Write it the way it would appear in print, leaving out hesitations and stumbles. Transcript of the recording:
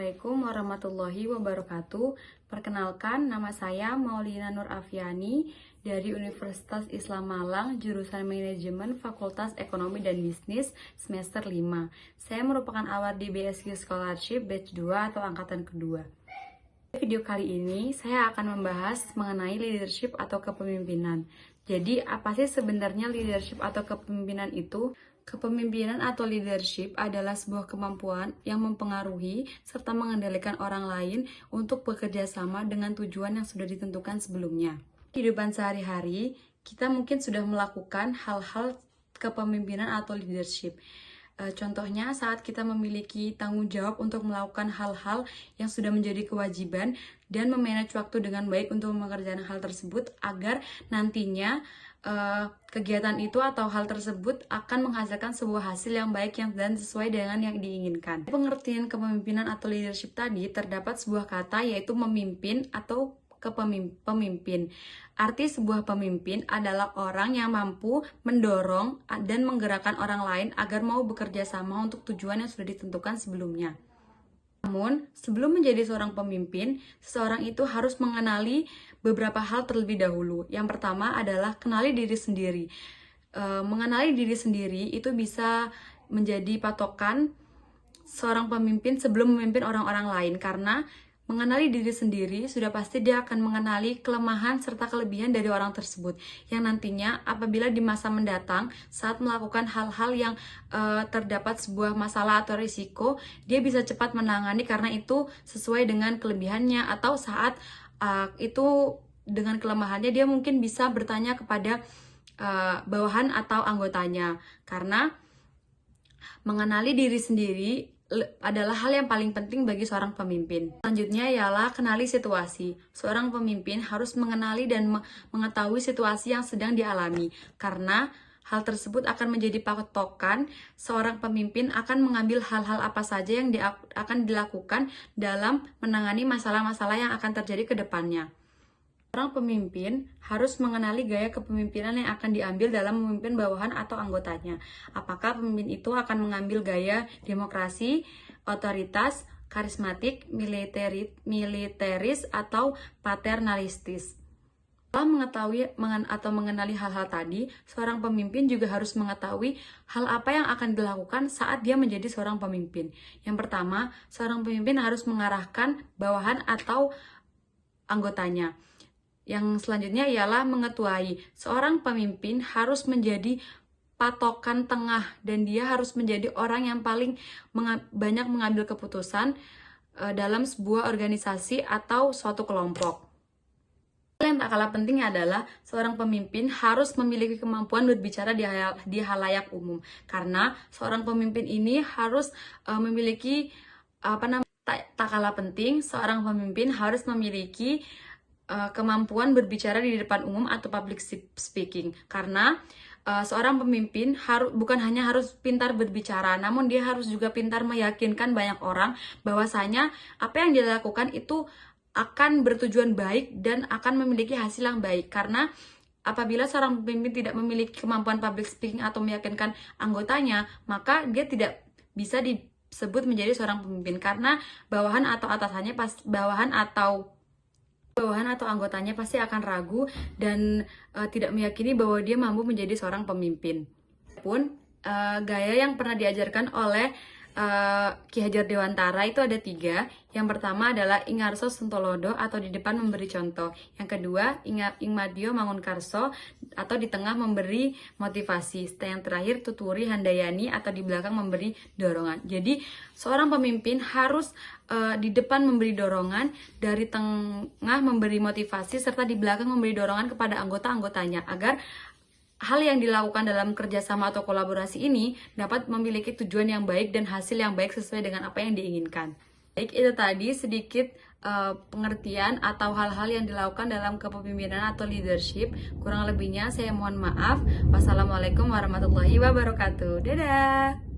Assalamualaikum warahmatullahi wabarakatuh. Perkenalkan, nama saya Maulina Nur Afiani dari Universitas Islam Malang, jurusan Manajemen Fakultas Ekonomi dan Bisnis semester 5. Saya merupakan award di BSQ Scholarship Batch 2 atau angkatan kedua. Di video kali ini, saya akan membahas mengenai leadership atau kepemimpinan. Jadi, apa sih sebenarnya leadership atau kepemimpinan itu? Kepemimpinan atau leadership adalah sebuah kemampuan yang mempengaruhi serta mengendalikan orang lain untuk bekerja sama dengan tujuan yang sudah ditentukan sebelumnya. Di kehidupan sehari-hari, kita mungkin sudah melakukan hal-hal kepemimpinan atau leadership. Contohnya saat kita memiliki tanggung jawab untuk melakukan hal-hal yang sudah menjadi kewajiban dan memanage waktu dengan baik untuk mengerjakan hal tersebut agar nantinya kegiatan itu atau hal tersebut akan menghasilkan sebuah hasil yang baik dan sesuai dengan yang diinginkan. Pengertian kepemimpinan atau leadership tadi terdapat sebuah kata yaitu memimpin atau pemimpin. Arti sebuah pemimpin adalah orang yang mampu mendorong dan menggerakkan orang lain agar mau bekerja sama untuk tujuan yang sudah ditentukan sebelumnya. Namun, sebelum menjadi seorang pemimpin, seseorang itu harus mengenali beberapa hal terlebih dahulu. Yang pertama adalah kenali diri sendiri. Mengenali diri sendiri itu bisa menjadi patokan seorang pemimpin sebelum memimpin orang-orang lain, karena mengenali diri sendiri sudah pasti dia akan mengenali kelemahan serta kelebihan dari orang tersebut, yang nantinya apabila di masa mendatang saat melakukan hal-hal yang terdapat sebuah masalah atau risiko, dia bisa cepat menangani karena itu sesuai dengan kelebihannya, atau saat itu dengan kelemahannya dia mungkin bisa bertanya kepada bawahan atau anggotanya, karena mengenali diri sendiri adalah hal yang paling penting bagi seorang pemimpin. Selanjutnya ialah kenali situasi. Seorang pemimpin harus mengenali dan mengetahui situasi yang sedang dialami, karena hal tersebut akan menjadi patokan seorang pemimpin akan mengambil hal-hal apa saja yang akan dilakukan dalam menangani masalah-masalah yang akan terjadi ke depannya. Seorang pemimpin harus mengenali gaya kepemimpinan yang akan diambil dalam memimpin bawahan atau anggotanya. Apakah pemimpin itu akan mengambil gaya demokrasi, otoritas, karismatik, militeris, atau paternalistis. Setelah mengetahui atau mengenali hal-hal tadi, seorang pemimpin juga harus mengetahui hal apa yang akan dilakukan saat dia menjadi seorang pemimpin. Yang pertama, seorang pemimpin harus mengarahkan bawahan atau anggotanya. Yang selanjutnya ialah mengetuai. Seorang pemimpin harus menjadi patokan tengah dan dia harus menjadi orang yang paling banyak mengambil keputusan dalam sebuah organisasi atau suatu kelompok. Hal yang tak kalah penting adalah seorang pemimpin harus memiliki kemampuan berbicara di halayak umum, karena seorang pemimpin ini harus memiliki tak kalah penting seorang pemimpin harus memiliki kemampuan berbicara di depan umum atau public speaking, karena seorang pemimpin bukan hanya harus pintar berbicara, namun dia harus juga pintar meyakinkan banyak orang bahwasanya apa yang dia lakukan itu akan bertujuan baik dan akan memiliki hasil yang baik. Karena apabila seorang pemimpin tidak memiliki kemampuan public speaking atau meyakinkan anggotanya, maka dia tidak bisa disebut menjadi seorang pemimpin, karena bawahan atau anggotanya pasti akan ragu dan tidak meyakini bahwa dia mampu menjadi seorang pemimpin. Gaya yang pernah diajarkan oleh Ki Hajar Dewantara itu ada 3. Yang pertama adalah Ingarso Suntolodo atau di depan memberi contoh. Yang kedua, Ingmadio Mangunkarso atau di tengah memberi motivasi. Yang terakhir, Tuturi Handayani atau di belakang memberi dorongan. Jadi, seorang pemimpin harus di depan memberi dorongan, dari tengah memberi motivasi, serta di belakang memberi dorongan kepada anggota-anggotanya agar hal yang dilakukan dalam kerjasama atau kolaborasi ini dapat memiliki tujuan yang baik dan hasil yang baik sesuai dengan apa yang diinginkan. Baik, itu tadi sedikit pengertian atau hal-hal yang dilakukan dalam kepemimpinan atau leadership. Kurang lebihnya saya mohon maaf. Wassalamualaikum warahmatullahi wabarakatuh. Dadah!